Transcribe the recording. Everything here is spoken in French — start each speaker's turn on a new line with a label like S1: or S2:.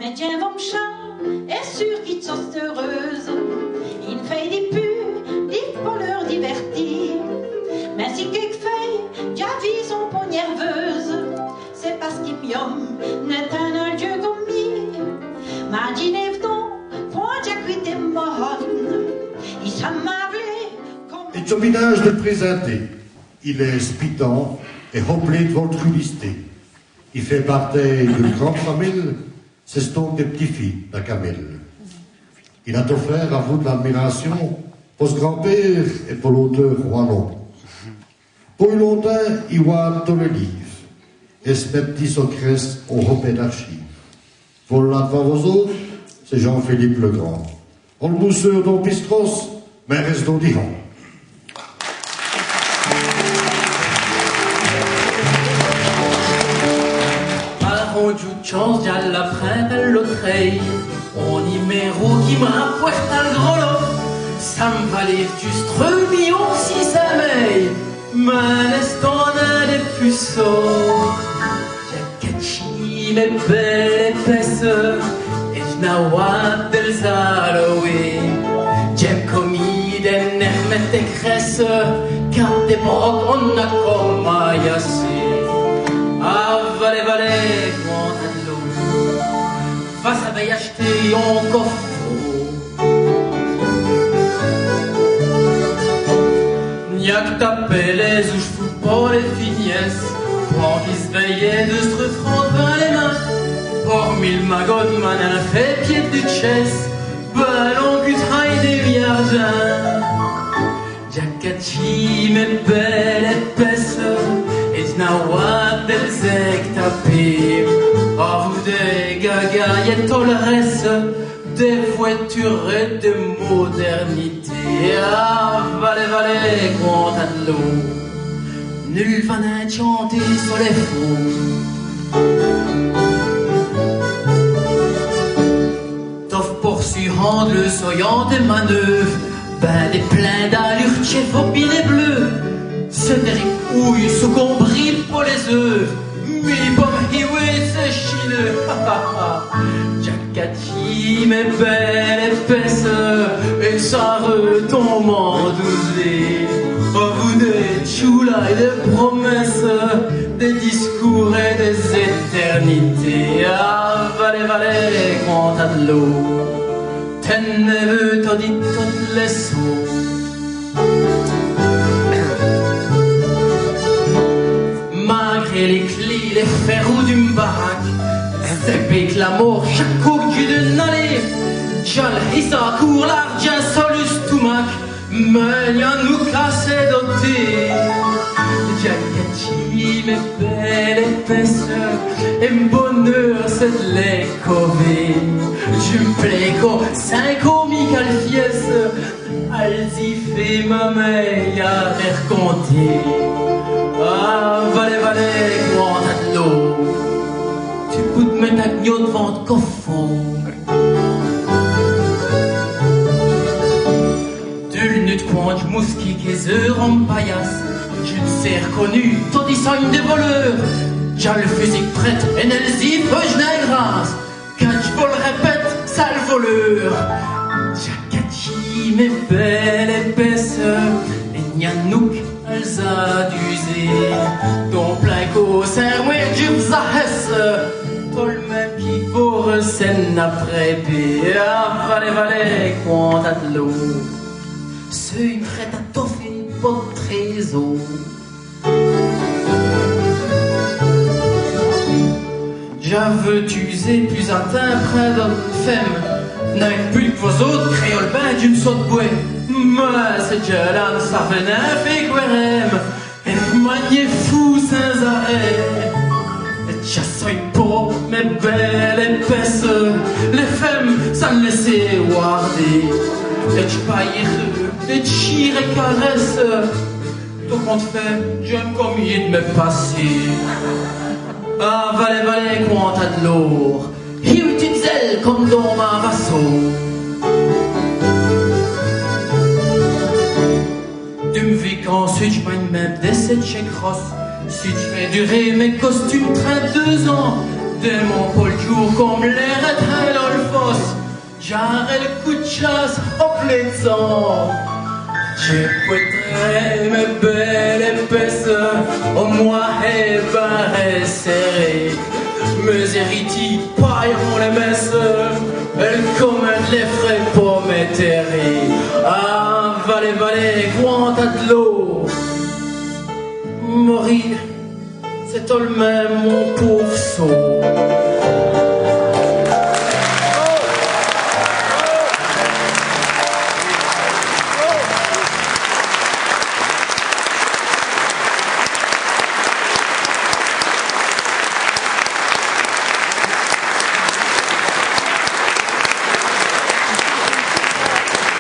S1: Mais tiens, mon chat est sûr qu'il sont heureuse. Il fait des purs, des pour leur divertir. Mais si quelque fait, qu'à vie sont pas nerveuse, c'est parce qu'il n'est un dieu comme lui. Imaginez donc, point j'acquitte morne. Il s'amavlait comme...
S2: Et son village de présenté, il est spitant et rempli de voltrulisté. Il fait partie d'une grande famille, c'est donc des petits-filles de Camille. Il a offert à vous de l'admiration pour ce grand-père et pour l'auteur Roinon. Pour longtemps, il voit dans le livre et se met petit secret au repère d'archives. Pour là devant vos autres, c'est Jean-Philippe Legrand. On le bousseur dans Pistros, mais reste dans Dijon.
S3: Chance ya la prête à l'autre on numéro qui me rapporte à le gros lot ça me valait juste 3 millions si ça m'aille mais l'eston a des puceaux Jackachi mes belles épaisses et je n'ai pas de Halloween j'aime commis des nerfs et graisses car des brocs on a comme ayassé ah valé face à veille acheter en coffre. N'y a que taper les où je fous pas les finesses. Pour qui se veillait de se refroidir les mains. Pour 1000 magots, man, elle a fait pied de duchesse. Ballon que traille des vierges. Jackachi, mes belles épaisses. Et je n'ai pas de zec tapé. Oh, vous des gagas, y'a tout le reste, des voitures et des modernités. Ah, valé, compte à de l'eau. Nul va n'être chanté sur les fous. T'offres poursuivant le soyant des manœuvres. Ben des pleins d'allure, chef au pied bleu. C'est des ripouilles sous qu'on brille pour les œufs. Mi pomme hiwit c'est chineux. Jackachi mes belles épaisses et ça retombe en douze. Oh vous des choulas et des promesses, des discours et des éternités. Ah valé, quand t'as de l'eau, t'es neveux t'as dit toutes les sauts. Malgré les clés, les ferrous d'une baraque, c'est pique l'amour, chaque coup du de n'allait. J'al hissa court l'argent solus tumac, mais y'a nous classé doté. Jackachi, mes belles épaisses, et mon bonheur c'est de les cover. Je me plais qu'au 5 ans, Michael Fies, Alzi fait ma meilleure compter. Ah, valé, quand t'as de l'eau, tu peux te mettre à gnot devant le coffre. Du nid coin du mousquet qui heures en paillasse, je ne sais reconnu, ton design de voleur. J'ai le physique prête, et n'elle-y peu je n'ai grâce. Quand je le répète, sale voleur. Jackachi, mes belles épaisses, et Nyanouk. Elsa d'user, ton plein co serre-moi du bzahesse, toi le même qui pour scène après ah valé, quand t'as de l'eau, ceux prêt à t'offrir pour trésor. J'aveux t'user plus atteint près d'un femme, n'a plus que vos autres créoles bain d'une saute bouée. Mais c'est déjà là, ça venait fait querem, et vous maniez fou sans arrêt. Et chasse une peau, mes belles épaisses, les femmes, ça me laissait warder. Et tu pailles, et chire et caresse, tout compte fait, j'aime comme il de me passer. Ah, valé, quand t'as de l'or, il y a une petite zèle comme dans ma vassau. Tu me vis qu'ensuite je mène même des 7 chez Cross. Si tu fais durer mes costumes, traite 2 ans. De mon pôle jour comme l'air est j'aurai le coup de chasse en plein sang. J'ai poêtré mes belles épaisses, au moins et barré serré. Mes héritiers pailleront les messes, elles commandent les frais pour m'éterrer. Ah, valet, quand t'as de l'eau, mourir, c'est tout le même mon pauvre saut.